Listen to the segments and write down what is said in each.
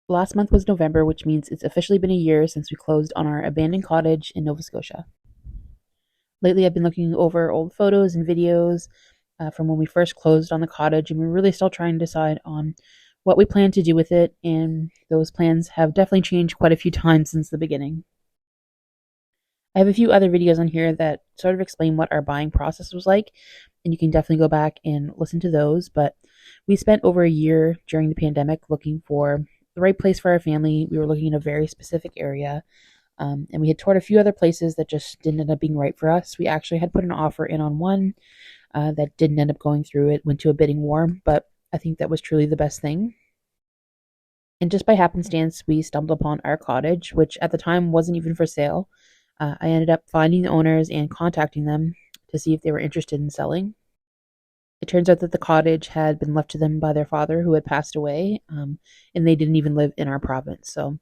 Last month was November, which means it's officially been a year since we closed on our abandoned cottage in Nova Scotia. Lately, I've been looking over old photos and videos from when we first closed on the cottage, and we're really still trying to decide on what we plan to do with it, and those plans have definitely changed quite a few times since the beginning. I have a few other videos on here that sort of explain what our buying process was like, and you can definitely go back and listen to those. But we spent over a year during the pandemic looking for the right place for our family. We were looking in a very specific area, and we had toured a few other places that just didn't end up being right for us. We actually had put an offer in on one that didn't end up going through. It went to a bidding war, but I think that was truly the best thing. And just by happenstance, we stumbled upon our cottage, which at the time wasn't even for sale. I ended up finding the owners and contacting them to see if they were interested in selling. It turns out that the cottage had been left to them by their father, who had passed away, and they didn't even live in our province. So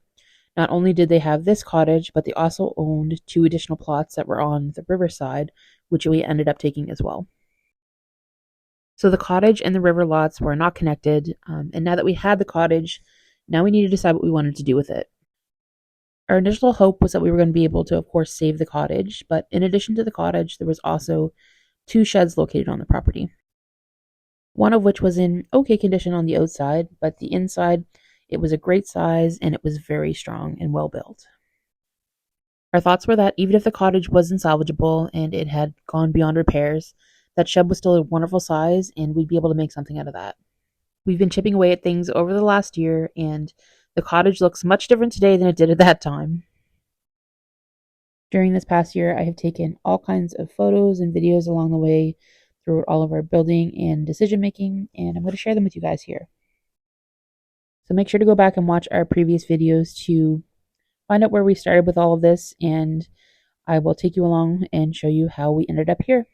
not only did they have this cottage, but they also owned two additional plots that were on the riverside, which we ended up taking as well. So the cottage and the river lots were not connected, and now that we had the cottage, now we needed to decide what we wanted to do with it. Our initial hope was that we were going to be able to, of course, save the cottage, but in addition to the cottage, there was also two sheds located on the property. One of which was in okay condition on the outside, but the inside, it was a great size and it was very strong and well built. Our thoughts were that even if the cottage was unsalvageable and it had gone beyond repairs, that shed was still a wonderful size and we'd be able to make something out of that. We've been chipping away at things over the last year, and the cottage looks much different today than it did at that time. During this past year, I have taken all kinds of photos and videos along the way through all of our building and decision making, and I'm going to share them with you guys here. So make sure to go back and watch our previous videos to find out where we started with all of this, and I will take you along and show you how we ended up here.